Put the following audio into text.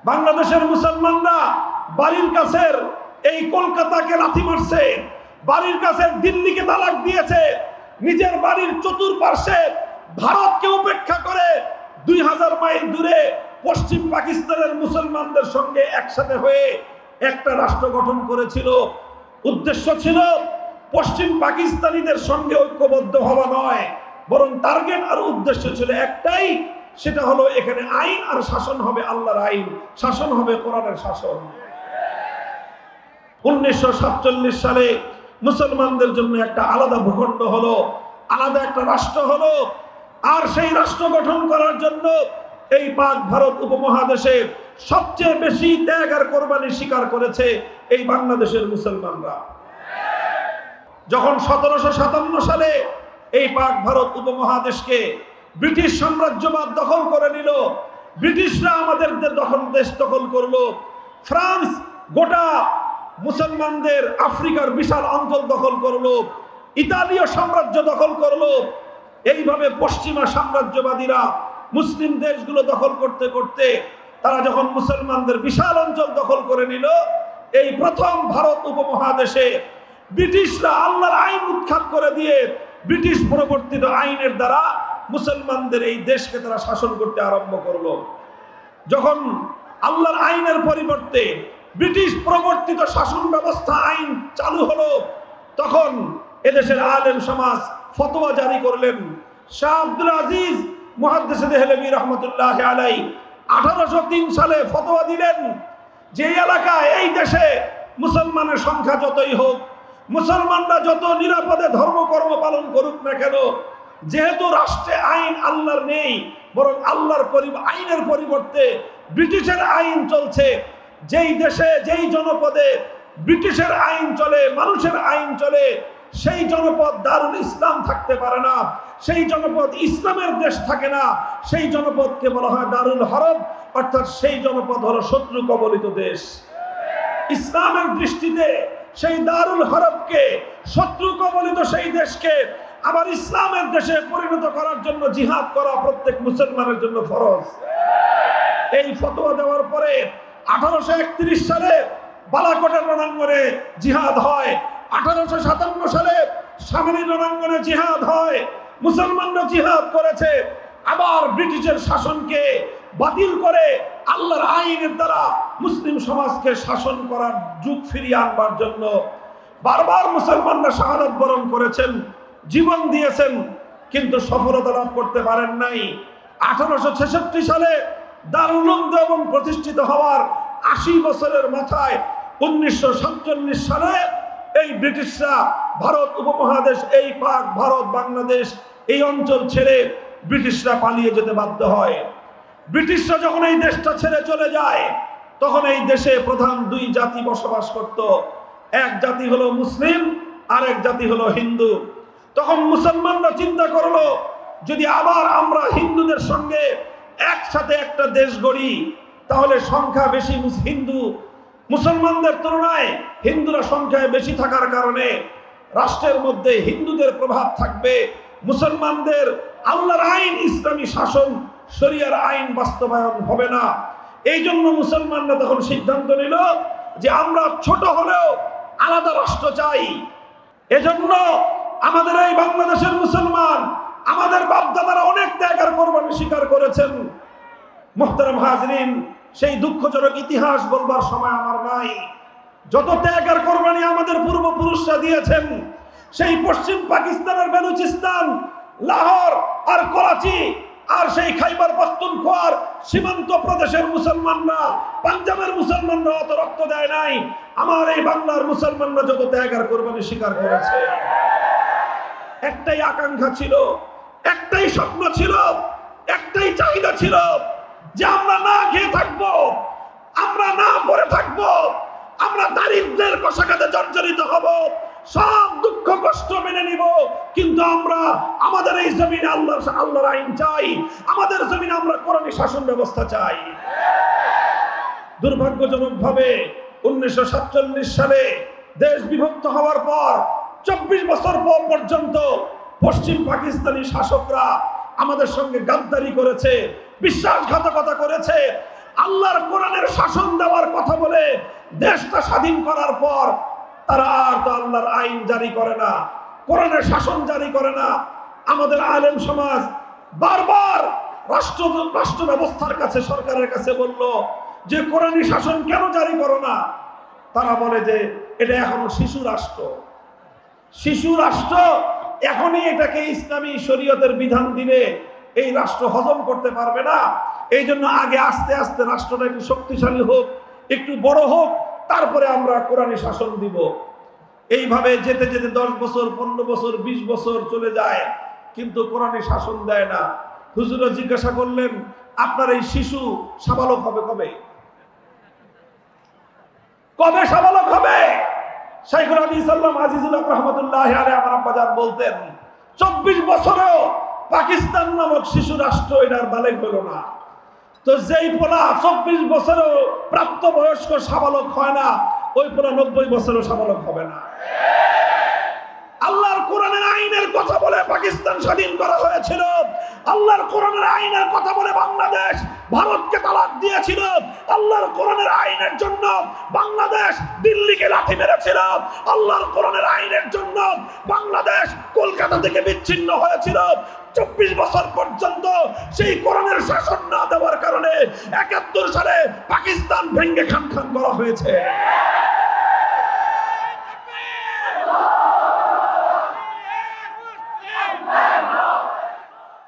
বাংলাদেশের মুসলমানরা বাড়ির কাছের এই কলকাতাকে লাথি মারছে, বাড়ির কাছের দিল্লিকে তালাক দিয়েছে, নিজের বাড়ির চতুর্পার্শ্বে ভারতকে উপেক্ষা করে 2000 মাইল দূরে পশ্চিম পাকিস্তানের মুসলমানদের সঙ্গে একসাথে হয়ে একটা রাষ্ট্র গঠন করেছিল। উদ্দেশ্য ছিল পশ্চিম পাকিস্তানিদের সঙ্গে ঐক্যবদ্ধ হওয়া নয়, বরং টার্গেট আর উদ্দেশ্য ছিল একটাই, সেটা হলো এখানে আইন আর শাসন হবে আল্লাহর আইন, শাসন হবে কোরআনের শাসন। 1947 সালে মুসলমানদের জন্য একটা আলাদা ভূখণ্ড হলো, আলাদা একটা রাষ্ট্র হলো। আর সেই রাষ্ট্র গঠন করার জন্য এই পাক ভারত উপমহাদেশে সবচেয়ে বেশি ত্যাগ আর কোরবানি স্বীকার করেছে এই বাংলাদেশের মুসলমানরা। যখন 1757 সালে এই পাক ভারত উপমহাদেশকে ব্রিটিশ সাম্রাজ্যবাদ দখল করে নিল, ব্রিটিশরা আমাদের দেশ দখল করলো, ফ্রান্স গোটা মুসলমানদের আফ্রিকার বিশাল অঞ্চল দখল করলো, ইতালীয় সাম্রাজ্য দখল করলো। এইভাবে পশ্চিমা সাম্রাজ্যবাদীরা মুসলিম দেশগুলো দখল করতে করতে তারা যখন মুসলমানদের বিশাল অঞ্চল দখল করে নিল, এই প্রথম ভারত উপমহাদেশে ব্রিটিশরা আল্লাহর আইন উৎখাত করে দিয়ে ব্রিটিশ প্রবর্তিত আইনের দ্বারা মুসলমানদের এই দেশকে তারা শাসন করতে আরম্ভ করলো। যখন আল্লাহর আইনের পরিবর্তে ব্রিটিশ প্রবর্তিত শাসন ব্যবস্থা আইন চালু হলো, তখন এদেশের আলেম সমাজ ফতোয়া জারি করলেন। শাহ আব্দুল আজিজ মুহাদ্দিস দেহলভী রহমতুল্লাহ আলাইহি 1803 সালে ফতোয়া দিলেন যে এলাকায় এই দেশে মুসলমানের সংখ্যা যতই হোক, মুসলমানরা যত নিরাপদে ধর্মকর্ম পালন করুক না কেন, যেহেতু রাষ্ট্রে আইন আল্লাহর নেই, বরং আল্লাহর আইনের পরিবর্তে ব্রিটিশের আইন চলছে, যেই দেশে যেই জনপদে ব্রিটিশের আইন চলে, মানুষের আইন চলে, সেই জনপদ দারুল ইসলাম থাকতে পারে না, সেই জনপদ ইসলামের দেশ থাকে না, সেই জনপদকে বলা হয় দারুল হরব, অর্থাৎ সেই জনপদ হলো শত্রু কবলিত দেশ। ইসলামের দৃষ্টিতে সেই দারুল হরবকে, শত্রু কবলিত সেই দেশকে আবার ইসলামের দেশে পরিণত করার জন্য জিহাদ করা প্রত্যেক মুসলমানের জন্য ফরজ। এই ফতোয়া দেওয়ার পরে 1831 সালে বালাকোটের রণাঙ্গনে জিহাদ হয়, 1857 সালে সামরিক রণাঙ্গনে জিহাদ হয়। মুসলমানরা জিহাদ করেছে, আবার ব্রিটিশের শাসনকে বাতিল করে আল্লাহর আইনের দ্বারা মুসলিম সমাজকে শাসন করার যুগ ফিরিয়ে আনবার জন্য বারবার মুসলমানরা শাহাদাত বরণ করেছেন, জীবন দিয়েছেন, কিন্তু সফলতা লাভ করতে পারেন নাই। 1866 সালে দারুল উলুম দেওবন্দ প্রতিষ্ঠিত হওয়ার 80 বছরের মাথায় 1947 সালে এই ব্রিটিশরা ভারত উপমহাদেশ, এই পাক ভারত বাংলাদেশ এই অঞ্চল ছেড়ে ব্রিটিশরা পালিয়ে যেতে বাধ্য হয়। ব্রিটিশরা যখন এই দেশটা ছেড়ে চলে যায়, তখন এই দেশে প্রধান দুই জাতি বসবাস করত, এক জাতি হলো মুসলিম, আরেক জাতি হলো হিন্দু। তখন মুসলমানরা চিন্তা করলো, যদি আবার আমরা হিন্দুদের সঙ্গে একসাথে একটা দেশ গড়ি, তাহলে সংখ্যা বেশি হিন্দু মুসলমানদের তুলনায় হিন্দুরা সংখ্যায় বেশি থাকার কারণে রাষ্ট্রের মধ্যে হিন্দুদের প্রভাব থাকবে, মুসলমানদের আল্লাহর আইন, ইসলামী শাসন, শরিয়ার আইন বাস্তবায়ন হবে না। এই জন্য মুসলমানরা তখন সিদ্ধান্ত নিল যে আমরা ছোট হলেও আলাদা রাষ্ট্র চাই। এজন্য আমাদের এই বাংলাদেশের মুসলমান, আমাদের বাপদাদারা অনেক ত্যাগ আর কোরবানি স্বীকার করেছেন। মুহতারাম হাজরিন, সেই দুঃখজনক ইতিহাস বলবার সময় আমার নাই। যত ত্যাগ আর কোরবানি আমাদের পূর্বপুরুষরা দিয়েছেন, সেই পশ্চিম পাকিস্তানের বেলুচিস্তান, লাহোর আর করাচি আর সেই খাইবার পাখতুনখোয়ার সীমান্ত প্রদেশের মুসলমানরা, পাঞ্জাবের মুসলমানরা অত রক্ত দেয় নাই। আমার এই বাংলার মুসলমানরা যত ত্যাগ আর কোরবানি স্বীকার করেছে। একটাই আকাঙ্ক্ষা ছিল, একটাই স্বপ্ন ছিল, একটাই চাহিদা ছিল যে আমরা না খেয়ে থাকবো, আমরা না পড়ে থাকবো, আমরা দারিদ্র্যের কষাঘাতে জর্জরিত হব, সব দুঃখ কষ্ট মেনে নিব, কিন্তু আমরা আমাদের এই জমিনে আল্লাহর আইন চাই, আমাদের জমিনে আমরা কোরআনী শাসন ব্যবস্থা চাই। দুর্ভাগ্যজনকভাবে 1947 সালে দেশ বিভক্ত হওয়ার পর 24 বছর পর্যন্ত পশ্চিম পাকিস্তানি শাসকরা আমাদের সঙ্গে গাদ্দারি করেছে, বিশ্বাসঘাতকতা করেছে। আল্লাহর কোরআনের শাসন দেওয়ার কথা বলে দেশটা স্বাধীন করার পর তারা আর তো আল্লাহর আইন জারি করে না, কোরআনের শাসন জারি করে না। আমাদের আলেম সমাজ বারবার রাষ্ট্র ব্যবস্থার কাছে, সরকারের কাছে বলল যে কোরআনী শাসন কেন জারি করো না? তারা বলে যে এটা এখনো শিশু রাষ্ট্র, শিশু রাষ্ট্র, এখনই এটাকে ইসলামী শরীয়তের বিধান দিলে এই রাষ্ট্র হজম করতে পারবে না। এই জন্য আগে আস্তে আস্তে রাষ্ট্রটা একটু শক্তিশালী হোক, একটু বড় হোক, তারপরে আমরা কোরআনী শাসন দিব। এইভাবে যেতে যেতে 10 বছর, 15 বছর, 20 বছর চলে যায়, কিন্তু কোরআনী শাসন দেয় না। হুজুরা জিজ্ঞাসা করলেন, আপনার এই শিশু সাবালক হবে কবে? কবে সাবালক হবে? শাইখুল হাদিস আল্লামা আজিজুল হক রাহমাতুল্লাহি আলাইহি আমার আব্বাজান বলতেন, 24 বছরেও পাকিস্তান নামক শিশু রাষ্ট্র এটার বালেগ হলো না। তো যেই পোলা 24 বছরেও প্রাপ্তবয়স্ক সাবালক হয় না, ওই পোলা 90 বছরেও সাবালক হবে না। আল্লাহর কোরআনের আইনের কথা বলে পাকিস্তান স্বাধীন করা হয়েছিল, আল্লাহর কোরআনের আইনের কথা বলে বাংলাদেশ ভারতকে তালাক দিয়েছিল, আল্লাহর কোরআনের আইনের জন্য বাংলাদেশ দিল্লিকে লাথি মেরেছিল, আল্লাহর কোরআনের আইনের জন্য বাংলাদেশ কলকাতা থেকে বিচ্ছিন্ন হয়েছিল। 24 বছর পর্যন্ত সেই কোরআনের শাসন না দেওয়ার কারণে 71 সালে পাকিস্তান ভেঙে খান খান করা হয়েছে।